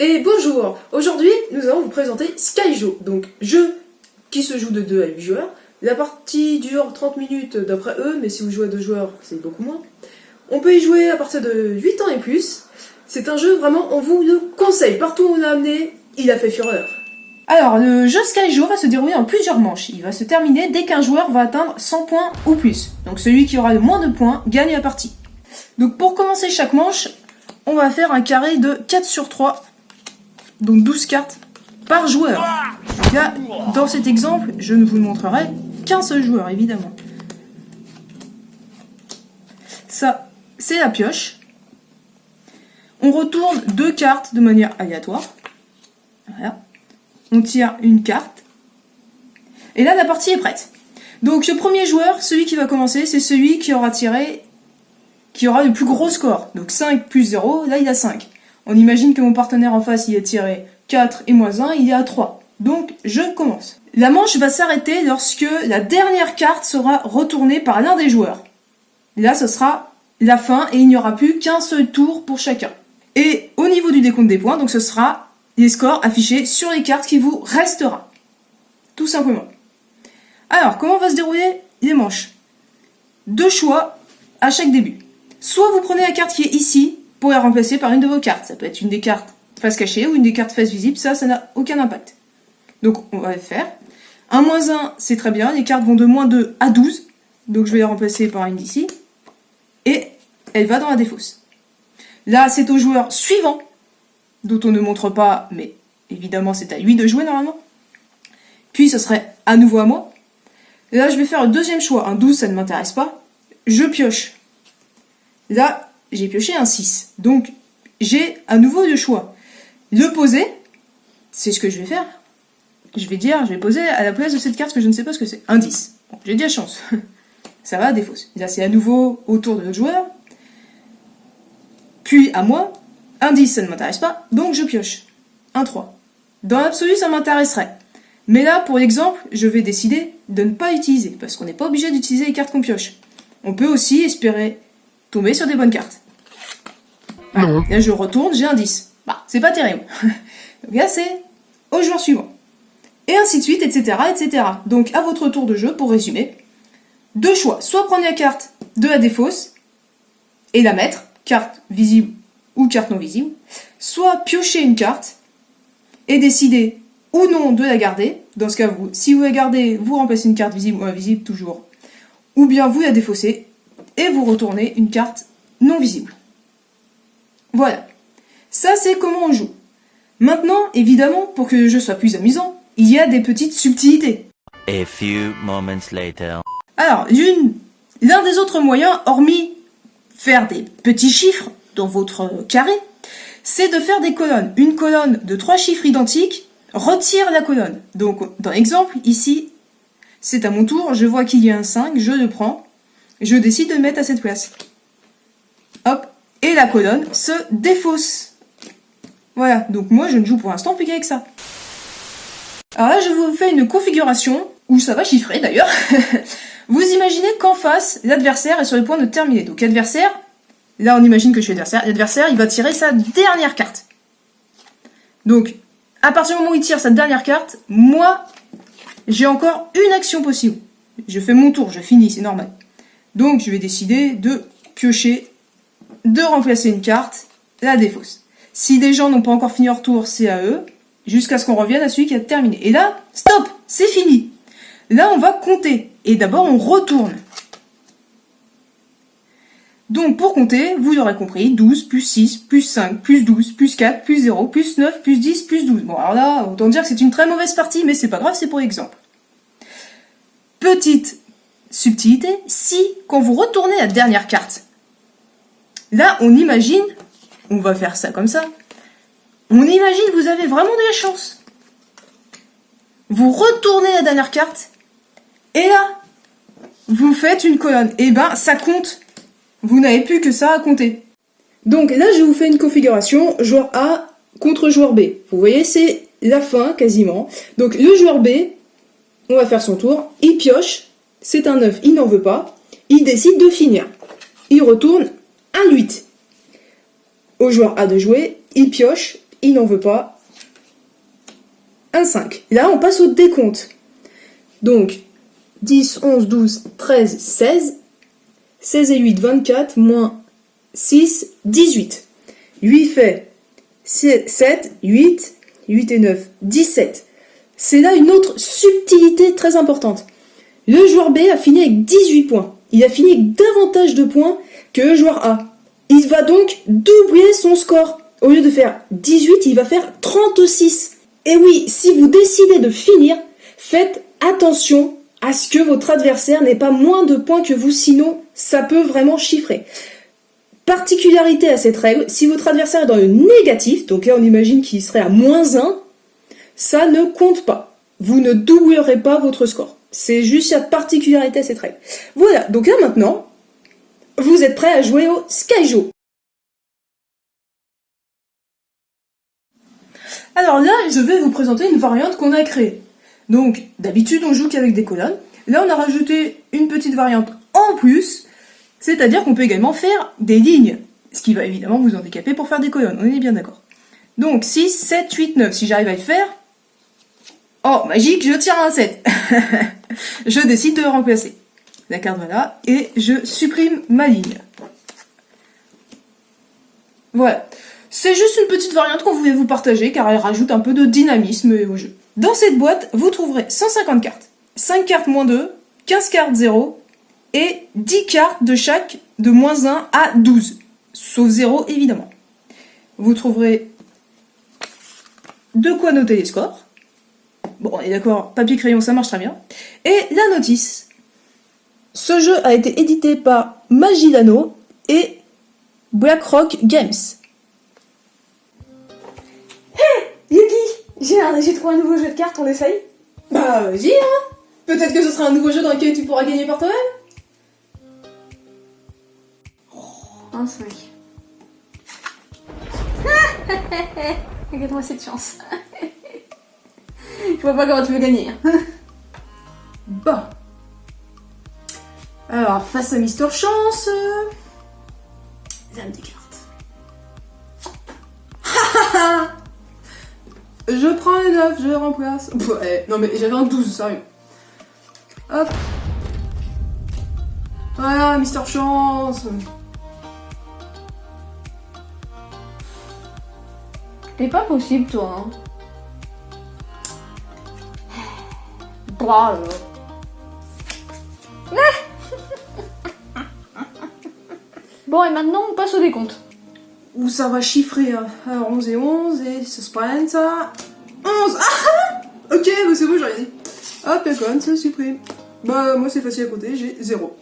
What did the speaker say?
Et bonjour. Aujourd'hui, nous allons vous présenter Skyjo, donc jeu qui se joue de 2 à 8 joueurs. La partie dure 30 minutes d'après eux, mais si vous jouez à 2 joueurs, c'est beaucoup moins. On peut y jouer à partir de 8 ans et plus. C'est un jeu vraiment, on vous le conseille. Partout où on l'a amené, il a fait fureur. Alors, le jeu Skyjo va se dérouler en plusieurs manches. Il va se terminer dès qu'un joueur va atteindre 100 points ou plus. Donc celui qui aura le moins de points gagne la partie. Donc pour commencer chaque manche, on va faire un carré de 4 sur 3. Donc 12 cartes par joueur. Là, dans cet exemple, je ne vous le montrerai qu'un seul joueur, évidemment. Ça, c'est la pioche. On retourne 2 cartes de manière aléatoire. Voilà. On tire une carte. Et là, la partie est prête. Donc, le premier joueur, celui qui va commencer, c'est celui qui aura tiré, qui aura le plus gros score. Donc 5 plus 0, là, il a 5. On imagine que mon partenaire en face, il a tiré 4 et moins 1, il est à 3. Donc, je commence. La manche va s'arrêter lorsque la dernière carte sera retournée par l'un des joueurs. Et là, ce sera la fin et il n'y aura plus qu'un seul tour pour chacun. Et au niveau du décompte des points, donc ce sera les scores affichés sur les cartes qui vous restera. Tout simplement. Alors, comment va se dérouler les manches? 2 choix à chaque début. Soit vous prenez la carte qui est ici pour la remplacer par une de vos cartes. Ça peut être une des cartes face cachée ou une des cartes face visible, ça n'a aucun impact. Donc on va le faire. Un moins 1, c'est très bien, les cartes vont de moins 2 à 12. Donc je vais la remplacer par une d'ici. Et elle va dans la défausse. Là, c'est au joueur suivant, dont on ne montre pas, mais évidemment c'est à lui de jouer normalement. Puis ce serait à nouveau à moi. Et là, je vais faire le deuxième choix. Un 12, ça ne m'intéresse pas. Je pioche. Là, j'ai pioché un 6. Donc, j'ai à nouveau le choix. Le poser, c'est ce que je vais faire. Je vais poser à la place de cette carte que je ne sais pas ce que c'est. Un 10. Bon, j'ai de la chance. Ça va, défausse. Là, c'est à nouveau au tour de notre joueur. Puis, à moi. Un 10, ça ne m'intéresse pas. Donc, je pioche. Un 3. Dans l'absolu, ça m'intéresserait. Mais là, pour l'exemple, je vais décider de ne pas l'utiliser. Parce qu'on n'est pas obligé d'utiliser les cartes qu'on pioche. On peut aussi espérer tomber sur des bonnes cartes. Voilà. Là, je retourne, j'ai un 10. Bah, c'est pas terrible. Donc là, c'est au joueur suivant. Et ainsi de suite, etc., etc. Donc, à votre tour de jeu, pour résumer, 2 choix. Soit prendre la carte de la défausse et la mettre, carte visible ou carte non visible. Soit piocher une carte et décider ou non de la garder. Dans ce cas, si vous la gardez, vous remplacez une carte visible ou invisible, toujours. Ou bien vous la défaussez et vous retournez une carte non visible. Voilà. Ça, c'est comment on joue. Maintenant, évidemment, pour que le jeu soit plus amusant, il y a des petites subtilités. A few moments later. Alors, l'un des autres moyens, hormis faire des petits chiffres dans votre carré, c'est de faire des colonnes. Une colonne de 3 chiffres identiques retire la colonne. Donc, dans l'exemple, ici, c'est à mon tour, je vois qu'il y a un 5, je le prends, je décide de le mettre à cette place. Hop, et la colonne se défausse. Voilà, donc moi je ne joue pour l'instant plus qu'avec ça. Alors là, je vous fais une configuration, où ça va chiffrer d'ailleurs. Vous imaginez qu'en face, l'adversaire est sur le point de terminer. Donc l'adversaire, là on imagine que je suis l'adversaire, l'adversaire il va tirer sa dernière carte. Donc, à partir du moment où il tire sa dernière carte, moi, j'ai encore une action possible. Je fais mon tour, je finis, c'est normal. Donc je vais décider de piocher, de remplacer une carte, la défausse. Si des gens n'ont pas encore fini leur tour, c'est à eux, jusqu'à ce qu'on revienne à celui qui a terminé. Et là, stop, c'est fini. Là, on va compter. Et d'abord, on retourne. Donc, pour compter, vous l'aurez compris, 12, plus 6, plus 5, plus 12, plus 4, plus 0, plus 9, plus 10, plus 12. Bon, alors là, autant dire que c'est une très mauvaise partie, mais c'est pas grave, c'est pour l'exemple. Petite subtilité, si, quand vous retournez la dernière carte, là, on imagine, on va faire ça comme ça, on imagine que vous avez vraiment de la chance. Vous retournez la dernière carte, et là, vous faites une colonne. Et ben, ça compte. Vous n'avez plus que ça à compter. Donc là, je vous fais une configuration joueur A contre joueur B. Vous voyez, c'est la fin quasiment. Donc le joueur B, on va faire son tour. Il pioche, c'est un 9, il n'en veut pas. Il décide de finir. Il retourne un 8. Au joueur A de jouer, il pioche, il n'en veut pas. Un 5. Et là, on passe au décompte. Donc, 10, 11, 12, 13, 16. 16 et 8, 24, moins 6, 18. 8 fait 7, 8, 8 et 9, 17. C'est là une autre subtilité très importante. Le joueur B a fini avec 18 points. Il a fini avec davantage de points que le joueur A. Il va donc doubler son score. Au lieu de faire 18, il va faire 36. Et oui, si vous décidez de finir, faites attention à ce que votre adversaire n'ait pas moins de points que vous, sinon ça peut vraiment chiffrer. Particularité à cette règle, si votre adversaire est dans le négatif, donc là on imagine qu'il serait à moins 1, ça ne compte pas. Vous ne doublerez pas votre score. C'est juste la particularité à cette règle. Voilà, donc là maintenant, vous êtes prêts à jouer au Skyjo. Alors là, je vais vous présenter une variante qu'on a créée. Donc, d'habitude, on joue qu'avec des colonnes. Là, on a rajouté une petite variante en plus, c'est-à-dire qu'on peut également faire des lignes, ce qui va évidemment vous handicaper pour faire des colonnes, on est bien d'accord. Donc, 6, 7, 8, 9, si j'arrive à le faire... Oh, magique, je tire un 7. Je décide de le remplacer. La carte va là, et je supprime ma ligne. Voilà. C'est juste une petite variante qu'on voulait vous partager, car elle rajoute un peu de dynamisme au jeu. Dans cette boîte, vous trouverez 150 cartes, 5 cartes moins 2, 15 cartes 0, et 10 cartes de chaque de moins 1 à 12, sauf 0 évidemment. Vous trouverez de quoi noter les scores. Bon, on est d'accord, papier-crayon, ça marche très bien. Et la notice. Ce jeu a été édité par Magilano et BlackRock Games. Hey Yuki, j'ai trouvé un nouveau jeu de cartes, on essaye? Bah, vas-y, hein. Peut-être que ce sera un nouveau jeu dans lequel tu pourras gagner par toi-même. Un 5. Regarde-moi cette chance. Je vois pas comment tu veux gagner. Bon. Alors, face à Mister Chance... Dame des cartes. Je prends les 9, je les remplace. Ouais, non mais j'avais un 12, sérieux. Hop. Voilà, Mister Chance. T'es pas possible, toi, hein. Bravo. Bon, et maintenant, on passe au décompte. Où ça va chiffrer, hein. Alors 11 et 11, et suspense. 11. Ah ok, bah c'est bon, j'ai rien dit. Hop, la colonne se supprime. Bah, moi c'est facile à compter, j'ai 0.